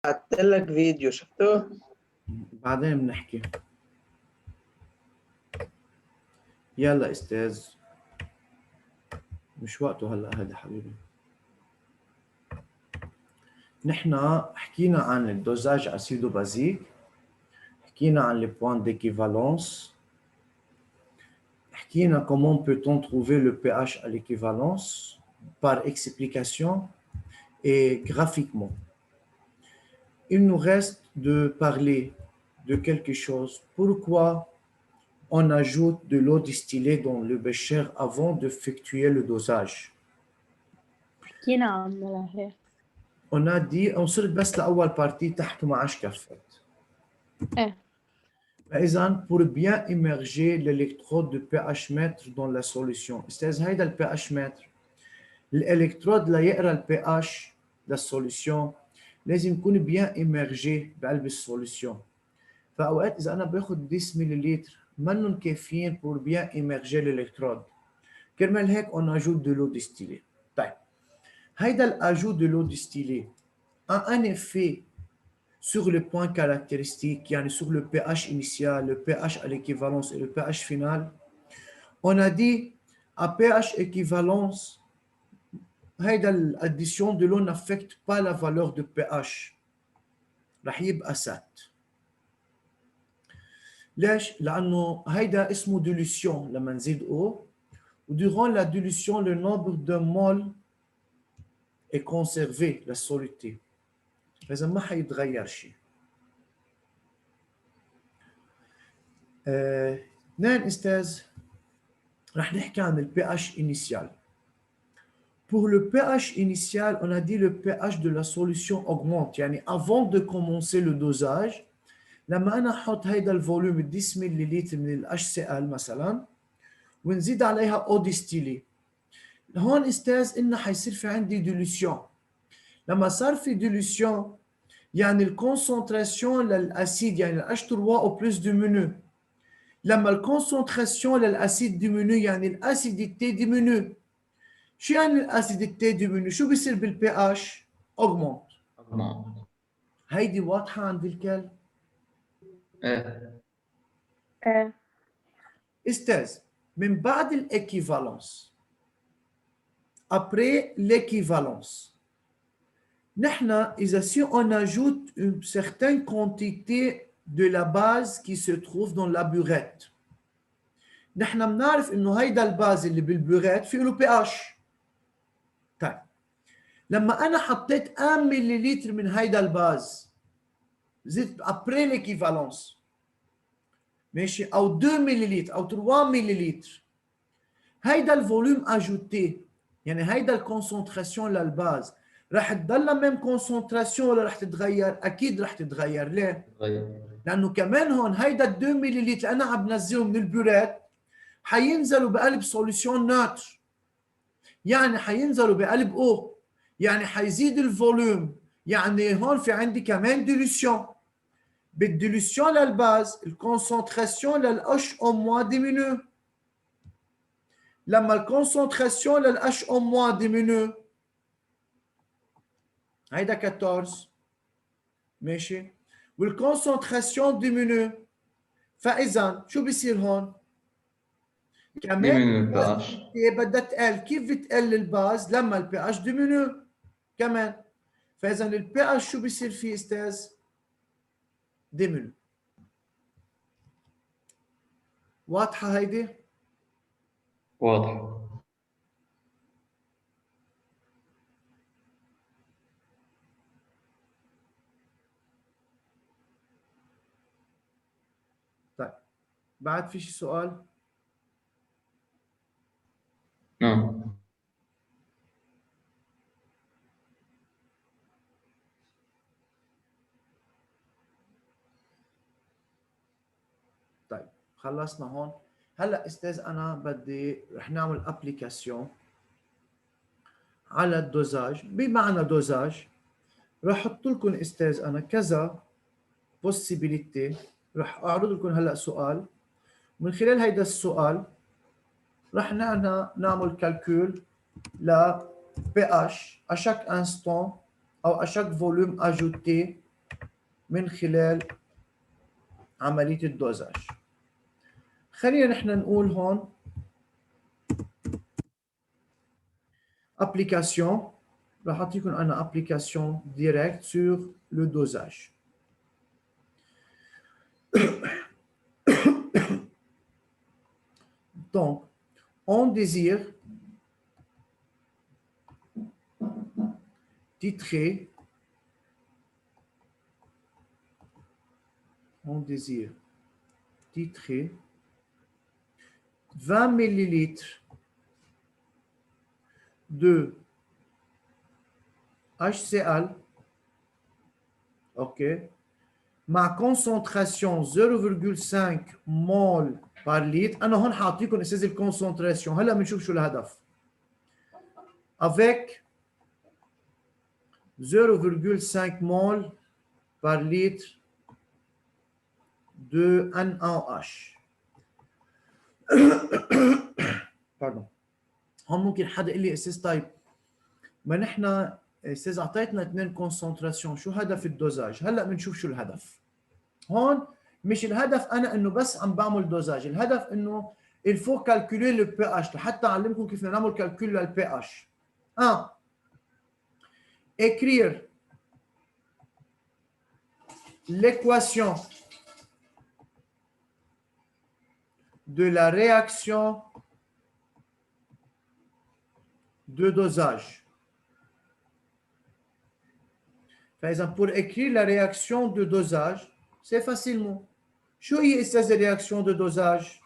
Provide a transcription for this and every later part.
بعت لك فيديو شفته؟ بعدين بنحكي. يلا استاذ، مش وقته هلا هذا حبيبي. نحن حكينا عن الدوزاج اسيدو بازيك، حكينا عن les points d'équivalence, حكينا comment peut-on trouver le pH à l'équivalence par explication et graphiquement. Il nous reste de parler de quelque chose. Pourquoi on ajoute de l'eau distillée dans le bécher avant d'effectuer le dosage? حكينا عنها هيك. On a dit, on صرت بس لأول بارتي تحت وما عادش كفت. ايه إذن pour bien immerger l'électrode de pH mètre dans la solution. استاذ هيدا ال pH mètre الالكترود ليقرا ال pH للسوليسيون لازم يكون bien immergé بقلب السوليسيون. فأوقات إذا أنا باخد 10 ملليلتر منهم كافيين pour bien immerger l'électrode. كرمال هيك on ajoute de l'eau distillée. طيب هيدا l'ajout de l'eau distillée a un effet sur le point caractéristique, يعني sur le pH initial, le pH à l'équivalence et le pH final. On a dit à pH équivalence, l'addition de l'eau n'affecte pas la valeur de pH. رح يبقى 7. ليش؟ لأنه هيدا اسمه dilution لما نزيد eau. Durant la dilution, le nombre de moles est conservé, la soluté. فإذا ما حيتغير شيء. اثنين استاذ رح نحكي عن ال pH initial. Pour le pH initial, on a dit le pH de la solution augmente. يعني avant de commencer le dosage, لما أنا أحط هيدا الفوليوم 10 ملليلتر من ال HCl مثلا ونزيد عليها eau distillée. هون استاذ إنه حيصير في عندي dilution. لما صار في dilution يعني الكونسنتراسيون للأسيد يعني ال H3O au plus diminue. لما الكونسنتراسيون للأسيد diminue يعني الأسيديتي diminue. شو يعني الأسيديتي diminue؟ شو بيصير بالبي اتش؟ augmente. هيدي واضحة عند الكل؟ ايه ايه استاذ من بعد الايكيفالونس après l'équivalence نحن إذا si on ajoute une certaine quantité de la base qui se trouve dans la burette نحن بنعرف إنه هيدا الباز اللي بالبوريت فيه له بي اتش. طيب لما أنا حطيت 1 ملليلتر من هيدا الباز زدت après l'équivalence ماشي او 2 ملليلتر او 3 ملليلتر هيدا الفوليوم اجوتي يعني هيدا الكونسنتراسيون للباز رح تضل ميم كونسنتراسيون ولا رح تتغير؟ اكيد رح تتغير. ليه؟ لانه كمان هون هيدا 2 ملليلتر انا عم بنزلهم من البوريت حينزلوا بقلب سوليسيون ناتر يعني حينزلوا بقلب او يعني حيزيد الفوليوم يعني هون في عندي كمان ديلوسيون. بالديلوسيون للباز الكونسنتراسيون للH au moins diminue. لما الكونسنتراسيون للH au moins diminue هيدا 14 ماشي والكونسنتراسيون diminue فإذا شو بيصير هون؟ كمان بدها تقل. كيف بتقل الباز؟ لما البي اتش diminue كمان. فإذا البي اتش شو بيصير فيه استاذ؟ diminue. واضحة هيدي؟ واضح. طيب بعد في شي سؤال؟ نعم. طيب خلصنا هون. هلا استاذ انا بدي رح نعمل ابليكاسيون على الدوزاج. بمعنى دوزاج رح احط لكم استاذ انا كذا بوسيبيليتي. رح اعرض لكم هلا سؤال من خلال هيدا السؤال رح نعمل كالكول ل pH à chaque instant ou à chaque volume ajouté من خلال عملية الدوزاج. خلينا نحن نقول هون application. راح اعطيكم انا application direct sur le dosage. Donc, on désire titrer, on désire titrer 20 millilitres de HCl, ok, مع concentration 0,5 mol par litre. أنا هون حاعطيكم أساس الكونسنتراسيون، هلا بنشوف شو الهدف. Avec 0,5 mol par litre de NaOH. Pardon. هون ممكن حدا يقول لي أساس طيب ما نحن استاذ اعطيتنا 2 كونسنتراسيون، شو هدف الدوزاج؟ هلا بنشوف شو الهدف. هون مش الهدف انا انه بس عم بعمل دوزاج، الهدف انه الفو كالكولي لو بي اتش لحتى اعلمكم كيف بدنا نعمل كالكول للبي اتش. écrire l'équation de la réaction de dosage. Par exemple, pour écrire la réaction de dosage, c'est facilement. شو هي استاذ الرياكسيون دو دوزاج؟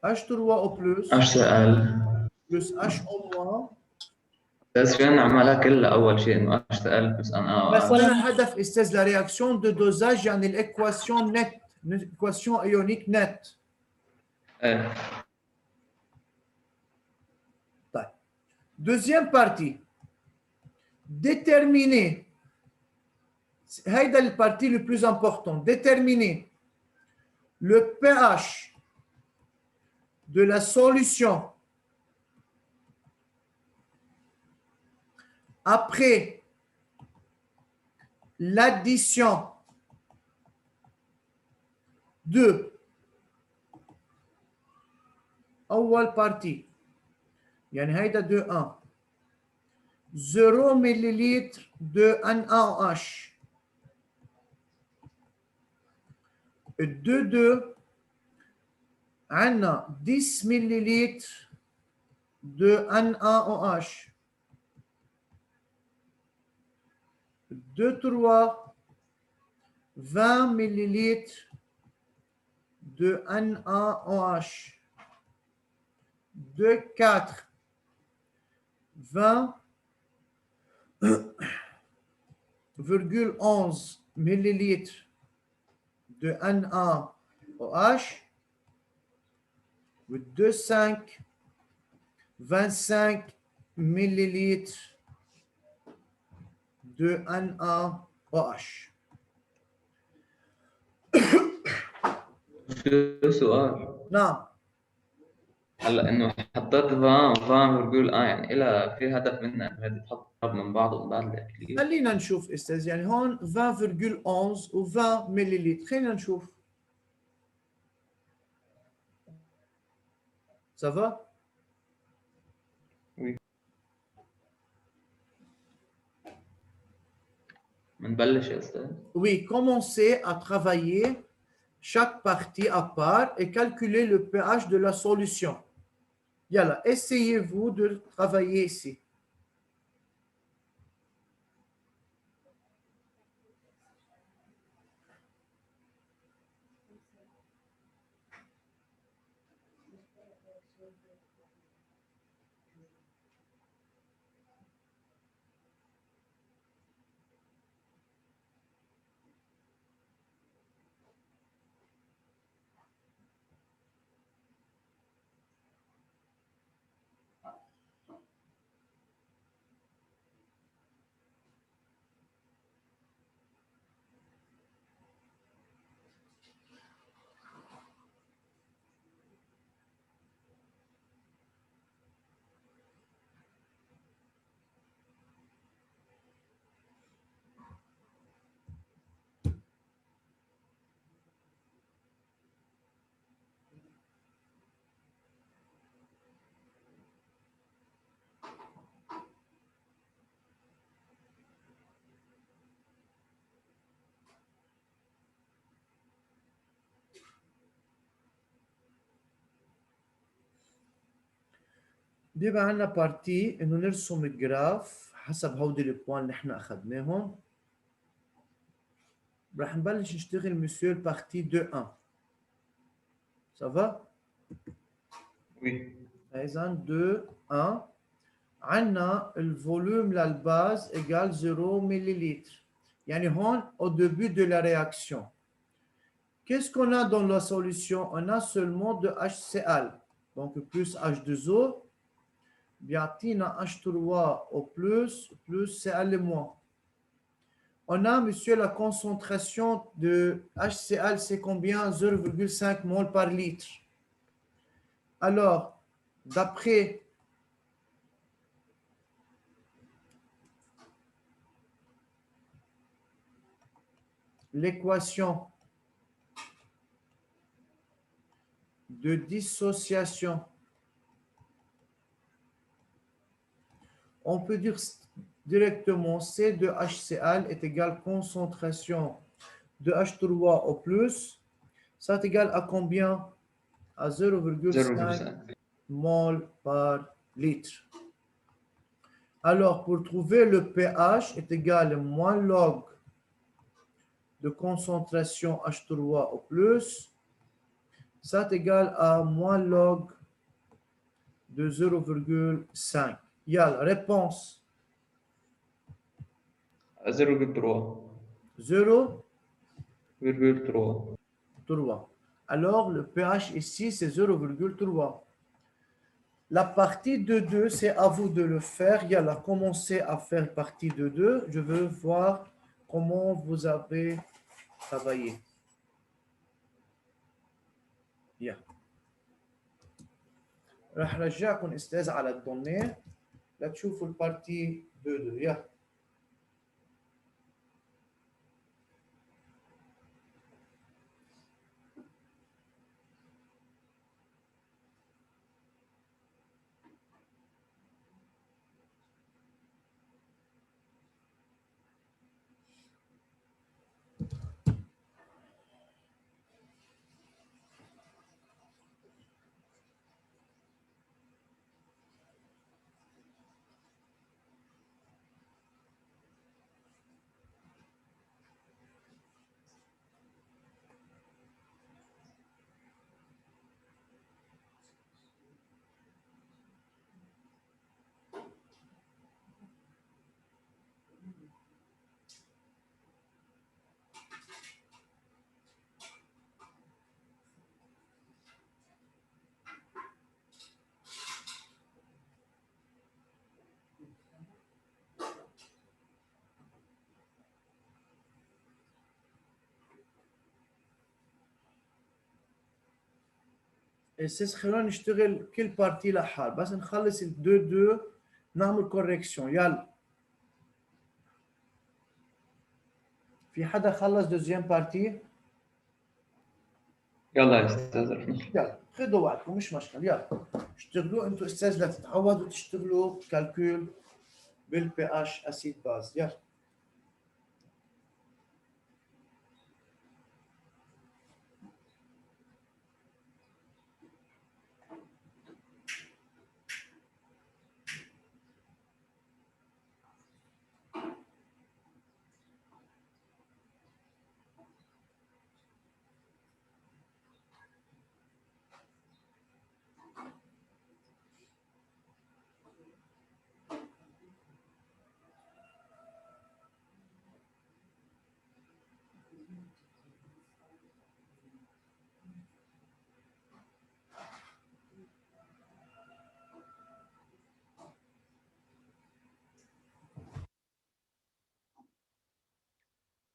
H3 او بلس HCl بلس H او موان. بس فينا نعملها كلها اول شيء انه HCl بلس بس NaOH. انا الهدف استاذ لا رياكسيون دو دوزاج يعني الايكواسيون نت، الايكواسيون ايونيك نت. ايه طيب deuxième partie déterminer، هيدا البارتي le plus important، déterminer le pH de la solution après l'addition de أول partie يعني هيدا 2 0 millilitre de NaOH 2 عندنا 10 millilitre de NaOH 2 20 millilitres de NaOH 4 20,11 millilitres de NaOH 5 25 millilitres de NaOH. شو سؤال؟ نعم. هلا انه حطيت فان بقول يعني إلها في هدف منها انه هذه تحط من بعض ومن بعض الاكليل. خلينا نشوف استاذ، يعني هون 20,11 و 20 ملليلتر، خلينا نشوف. Ça va? Oui. منبلش يا استاذ؟ Oui, commencez à travailler chaque partie à part et calculer le pH de la solution. Yalla, essayez-vous de travailler ici. بيبقى عندنا بارتي انه نرسم الجراف حسب هودي البوان اللي احنا اخذناهم. رح نبلش نشتغل مسيو بارتي 2 1. سافا؟ وي. اذا 2 1 عندنا الفوليوم للباز égal 0 millilitres. يعني هون au début de la réaction. Qu'est-ce qu'on a dans la solution? On a seulement de HCl. Donc plus H2O. بيعطينا H3 au plus Cl-. On a, monsieur, la concentration de HCl, c'est combien? 0,5 mol par litre. Alors, d'après l'équation de dissociation, on peut dire directement C de HCl est égal concentration de H3 au plus. Ça est égal à combien? À 0,5 mol par litre. Alors, pour trouver le pH est égal à moins log de concentration H3 au plus. Ça est égal à moins log de 0,5. Il y a la réponse 0,3. 0,3. Alors, le pH ici, c'est 0,3. La partie de 2, c'est à vous de le faire. Il y a la commencer à faire partie de 2. Je veux voir comment vous avez travaillé. Yeah. راح رجعكم استاذ على الدونيه لتشوفوا البارتي 2 يا اساس خلونا نشتغل كل بارتي لحال بس نخلص ال 2 نعمل كوريكشن. يلا في حدا خلص دوزيام بارتي؟ يلا يا استاذ رفيق. يلا خذوا وقتكم مش مشكله. يلا اشتغلوا انتوا استاذ لا تتعودوا تشتغلوا كالكول بالبي اتش اسيد باز. يلا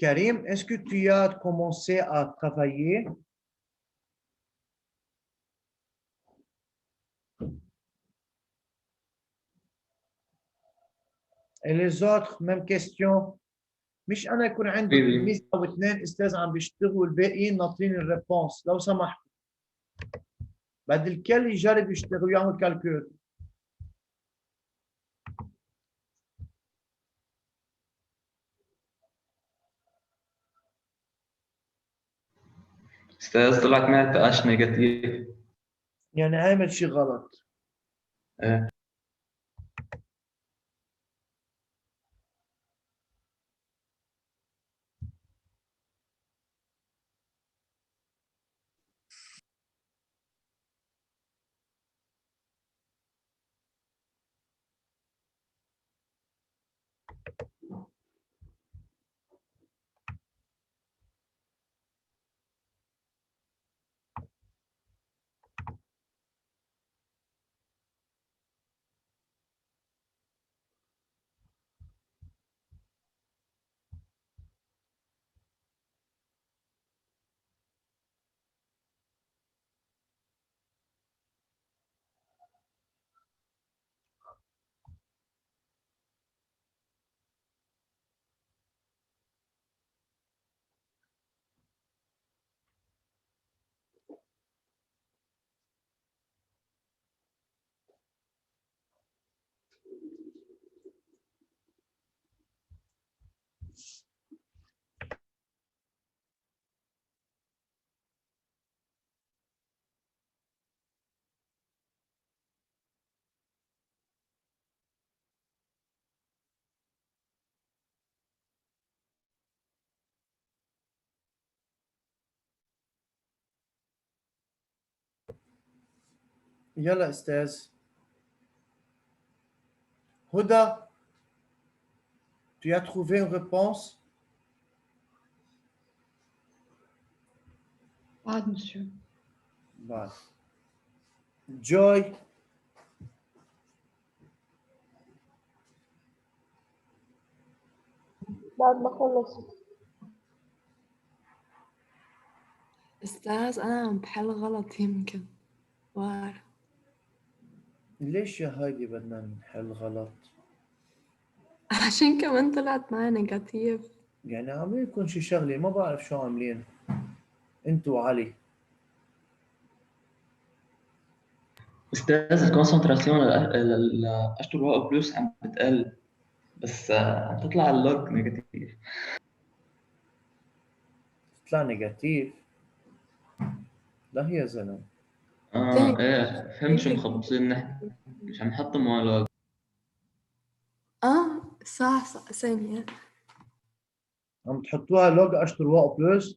Karim, est-ce que tu as commencé à travailler? Et les autres, même question. مش أنا يكون عندي تلميذ أو اثنين أستاذ عم بيشتغلوا والباقيين ناطرين الريبونس. لو سمحت بدي الكل يجرب يشتغل ويعمل كالكول. استاذ طلعت معي بي اتش نيجاتيف. يعني عامل شيء غلط. ايه يلا استاذ هدى. Tu as trouvé une réponse? بعد monsieur. بعد. Joy. بعد ما خلص. أستاذ أنا عم بحل غلط يمكن. بعرف. ليش يا هايدي بدنا نحل غلط؟ عشان كمان طلعت معي نيجاتيف. يعني عاملين لكم شي شغلة ما بعرف شو عاملين انتوا وعلي. استاذ الكونسنتراسيون للاشطر واو بلس عم بتقل، بس عم تطلع اللوج نيجاتيف. تطلع نيجاتيف. لا يا زلمة. ايه فهمت شو مخبصين نحن، مش عم نحط لوج. صح ثانية. عم تحطوها لوج اشطر واو بلس.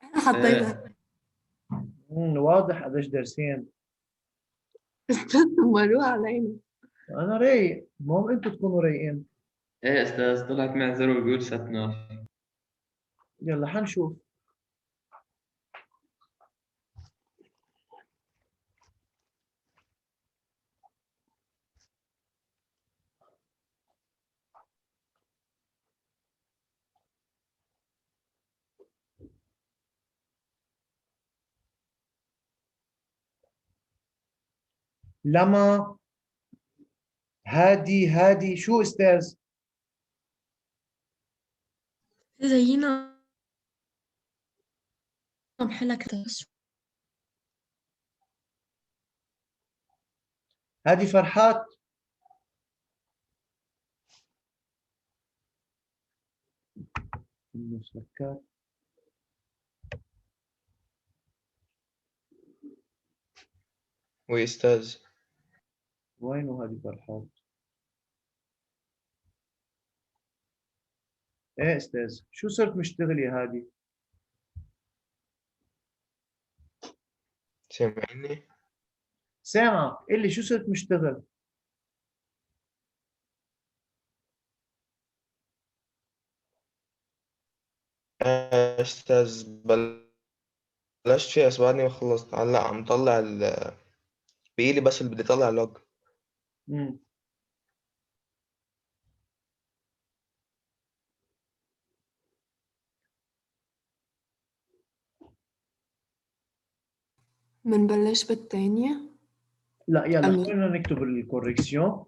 أنا حطيتها. واضح قديش دارسين. مروق علينا. انا رايق، المهم انتوا تكونوا رايقين. ايه استاذ طلعت معي 0.79. يلا حنشوف. لما هادي شو استاذ؟ زينا عم بحلها كتاس. هادي فرحات. مسكات. وي استاذ. وينه هادي فرحات؟ ايه استاذ شو صرت مشتغل يا هادي؟ سامعني؟ سامعك، قل لي شو صرت مشتغل؟ استاذ بلشت فيها بس بعدني ما خلصت. هلا عم طلع بيقلي بس اللي بدي اطلع لوج. امم منبلش بالتانية. لا يلا أمين. خلينا نكتب الكوريكسيون.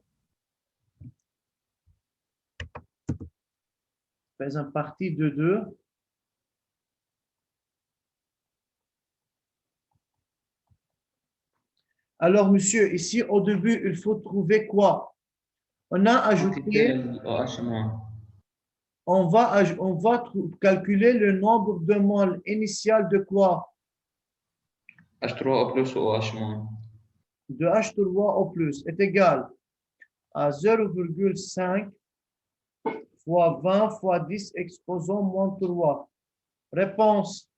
فإذا partie de 2. Alors, monsieur, ici, au début, il faut trouver quoi? On a ajouté, on va calculer le nombre de moles initial de quoi? اشطر واو بلس و اتش De H3 au plus est égal à 0,5 fois 20 fois 10 exposant moins 3. Réponse.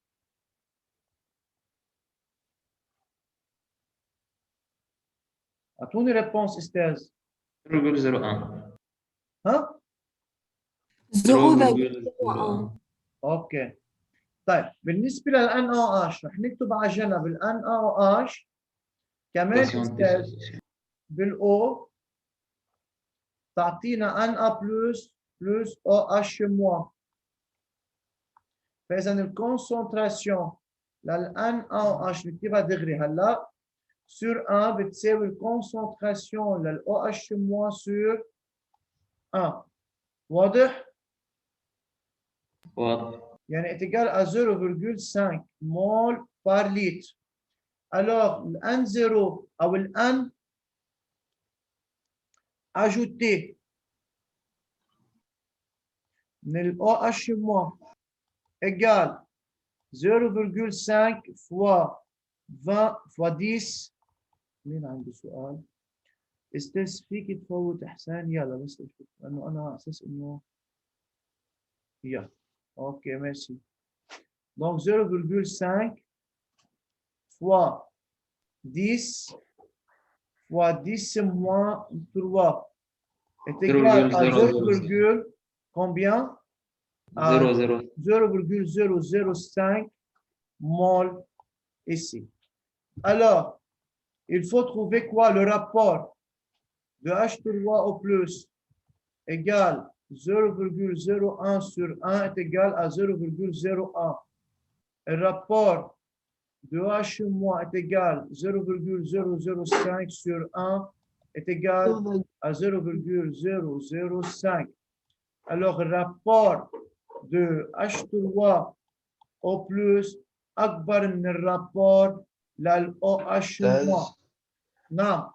أعطوني réponse استاذ. 0.01. ها؟ 0.01. اوكي. طيب بالنسبة لل NaOH رح نكتب على جنب ال NaOH كمان استاذ بالO تعطينا Na plus OH moins. فإذا الكونسنتراسيون لل NaOH نكتبها دغري هلا sur 1 بتساوي الكونسنتراسيون لل OH moins sur 1. واضح؟ واضح. يعني est égal à 0,5 mol par litre. Alors, le N0 ou le N ajouté le OH- égale 0,5 fois 20 fois 10. مين عنده سؤال؟ استاذ فيك تفوت احسان يلا بس اشوف لانه انا على اساس انه يلا اوكي ماشي. Donc 0,5 fois 10 fois 10 moins 3 est égal à 0, combien? À 0,005 mol ici. Alors, il faut trouver quoi? Le rapport de H3 au plus égale 0,01 sur 1 est égal à 0,01. Le rapport de H- est égal 0,005 sur 1 est égal à 0,005. Alors, le rapport de H3 au plus أكبر من الرابور للOH-. أستاذ نعم.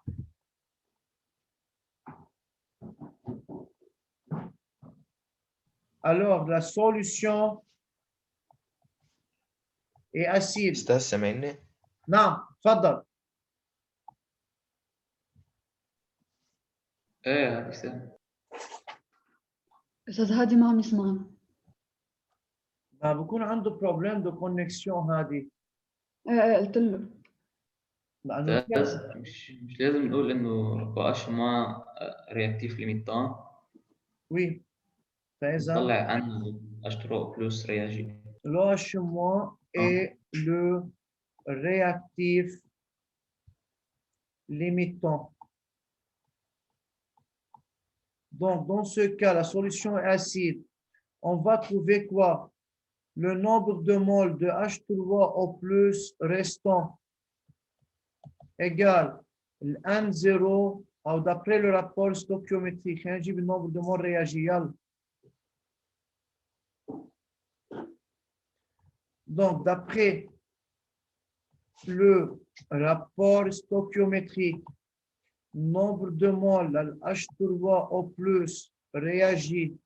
Alors, la solution est acide. أستاذ سامعني؟ نعم، تفضل. ايه يا حسين. أستاذ هادي ما عم يسمعنا. ما بكون عنده بروبليم دو كونكسيون هذه. ايه قلت له. لأنه مش لازم نقول إنه OH ما رياكتيف ليميتان. وي. فإذا نطلع عنه H3O plus réagit. l'OH- est le réactif limitant. Donc, dans ce cas, la solution est acide. On va trouver quoi? Le nombre de moles de H3 au plus restant égale N0, ou d'après le rapport stoichiométrique, le nombre de moles réagis. Donc, d'après le rapport stoichiométrique, nombre de moles H3 au plus réagit